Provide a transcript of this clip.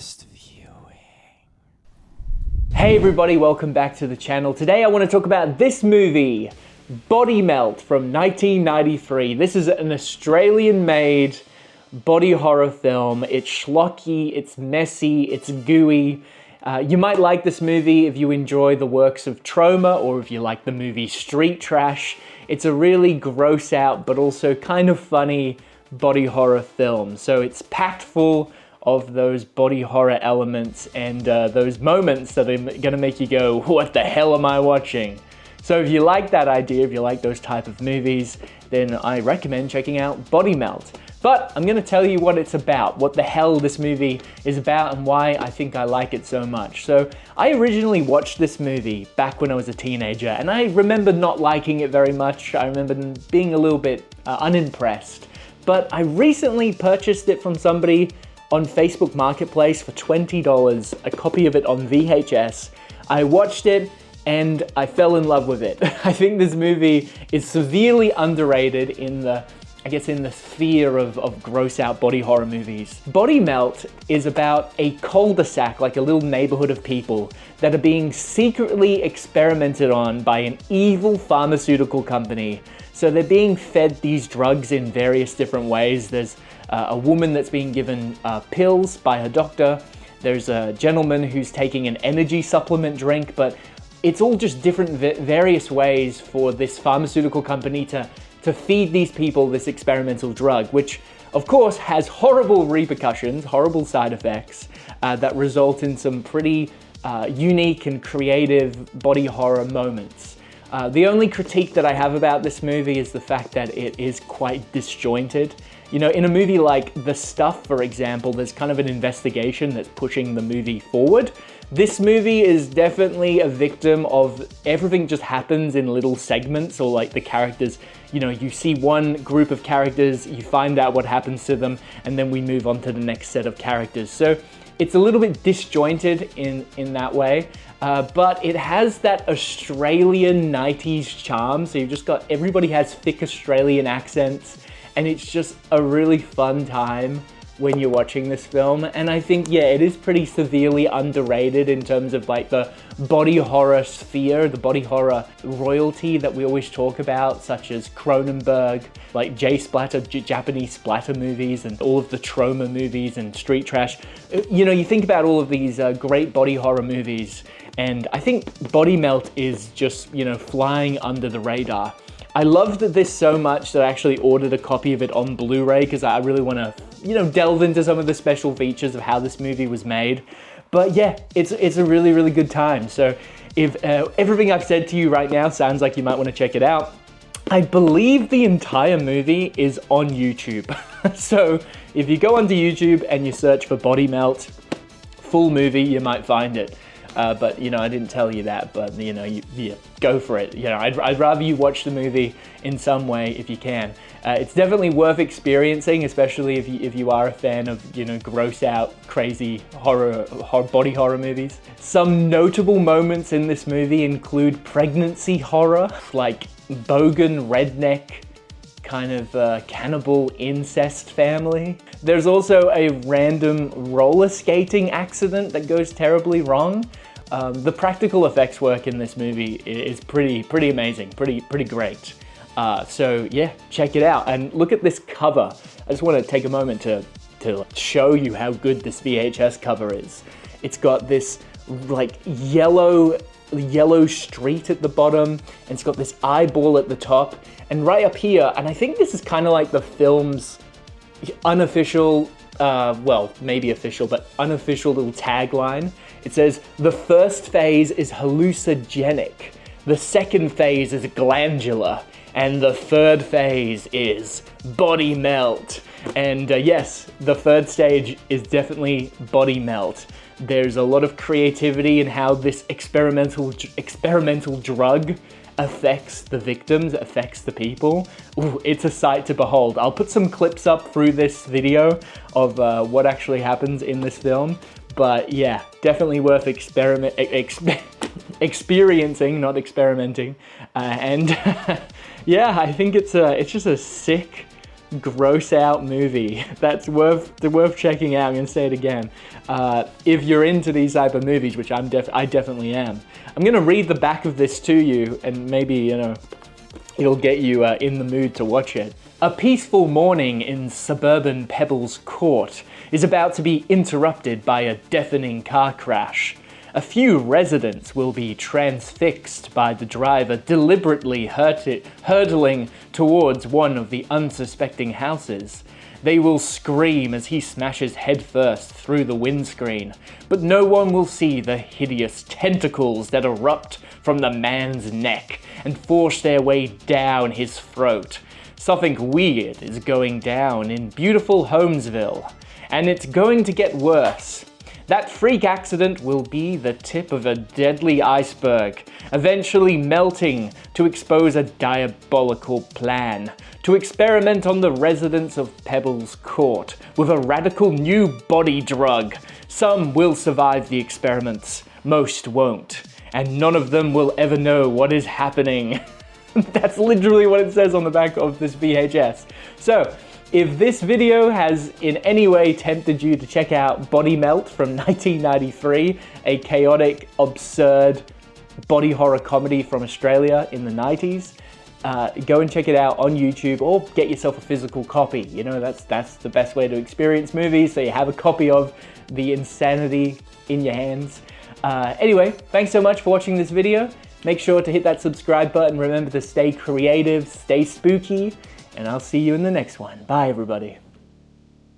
Fast viewing. Hey everybody, welcome back to the channel. Today I want to talk about this movie, Body Melt from 1993. This is an Australian-made body horror film. It's schlocky, it's messy, it's gooey. You might like this movie if you enjoy the works of Troma or if you like the movie Street Trash. It's a really gross out but also kind of funny body horror film. So it's packed full of those body horror elements and those moments that are gonna make you go, what the hell am I watching? So if you like that idea, if you like those type of movies, then I recommend checking out Body Melt. But I'm gonna tell you what it's about, what the hell this movie is about and why I think I like it so much. So I originally watched this movie back when I was a teenager and I remember not liking it very much. I remember being a little bit unimpressed. But I recently purchased it from somebody on Facebook Marketplace for $20, a copy of it on VHS. I watched it and I fell in love with it. I think this movie is severely underrated in the sphere of gross out body horror movies. Body Melt is about a cul-de-sac, like a little neighborhood of people that are being secretly experimented on by an evil pharmaceutical company. So they're being fed these drugs in various different ways. There's a woman that's being given pills by her doctor. There's a gentleman who's taking an energy supplement drink, but it's all just different various ways for this pharmaceutical company to feed these people this experimental drug, which of course has horrible repercussions, horrible side effects that result in some pretty unique and creative body horror moments. The only critique that I have about this movie is the fact that it is quite disjointed. You know, in a movie like The Stuff, for example, there's kind of an investigation that's pushing the movie forward. This movie is definitely a victim of everything just happens in little segments, or like the characters, you know, you see one group of characters, you find out what happens to them, and then we move on to the next set of characters. So it's a little bit disjointed in that way, but it has that Australian 90s charm. So you've just got, everybody has thick Australian accents, and it's just a really fun time when you're watching this film. And I think, yeah, it is pretty severely underrated in terms of like the body horror sphere, the body horror royalty that we always talk about, such as Cronenberg, like J-splatter, Japanese splatter movies, and all of the Troma movies and Street Trash. You know, you think about all of these great body horror movies, and I think Body Melt is just, you know, flying under the radar. I loved this so much that I actually ordered a copy of it on Blu-ray because I really want to, you know, delve into some of the special features of how this movie was made. But yeah, it's a really, really good time. So if everything I've said to you right now sounds like you might want to check it out, I believe the entire movie is on YouTube. So if you go onto YouTube and you search for Body Melt, full movie, you might find it. But, you know, I didn't tell you that, but, you know, yeah, go for it. You know, I'd rather you watch the movie in some way if you can. It's definitely worth experiencing, especially if you are a fan of, you know, gross out, crazy body horror movies. Some notable moments in this movie include pregnancy horror, like bogan redneck kind of cannibal incest family. There's also a random roller skating accident that goes terribly wrong. The practical effects work in this movie is pretty amazing, pretty great. So yeah, check it out and look at this cover. I just want to take a moment to show you how good this VHS cover is. It's got this like yellow street at the bottom, and it's got this eyeball at the top, and right up here, and I think this is kind of like the film's unofficial, well, maybe official, but unofficial little tagline. It says, "The first phase is hallucinogenic, the second phase is glandular, and the third phase is body melt." And yes, the third stage is definitely body melt. There's a lot of creativity in how this experimental drug affects the victims, affects the people. Ooh, it's a sight to behold. I'll put some clips up through this video of what actually happens in this film. But yeah, definitely worth experiencing, not experimenting. And yeah, I think it's just a sick gross out movie that's worth checking out. I'm gonna say it again. If you're into these type of movies, which I definitely am. I'm gonna read the back of this to you, and maybe, you know, it'll get you in the mood to watch it. A peaceful morning in suburban Pebbles Court is about to be interrupted by a deafening car crash. A few residents will be transfixed by the driver deliberately hurtling towards one of the unsuspecting houses. They will scream as he smashes headfirst through the windscreen, but no one will see the hideous tentacles that erupt from the man's neck and force their way down his throat. Something weird is going down in beautiful Holmesville, and it's going to get worse. That freak accident will be the tip of a deadly iceberg, eventually melting to expose a diabolical plan to experiment on the residents of Pebbles Court with a radical new body drug. Some will survive the experiments, most won't, and none of them will ever know what is happening. That's literally what it says on the back of this VHS. So, if this video has in any way tempted you to check out Body Melt from 1993, a chaotic, absurd body horror comedy from Australia in the 90s, go and check it out on YouTube, or get yourself a physical copy. You know, that's the best way to experience movies, so you have a copy of the insanity in your hands. Anyway, thanks so much for watching this video. Make sure to hit that subscribe button. Remember to stay creative, stay spooky, and I'll see you in the next one. Bye, everybody.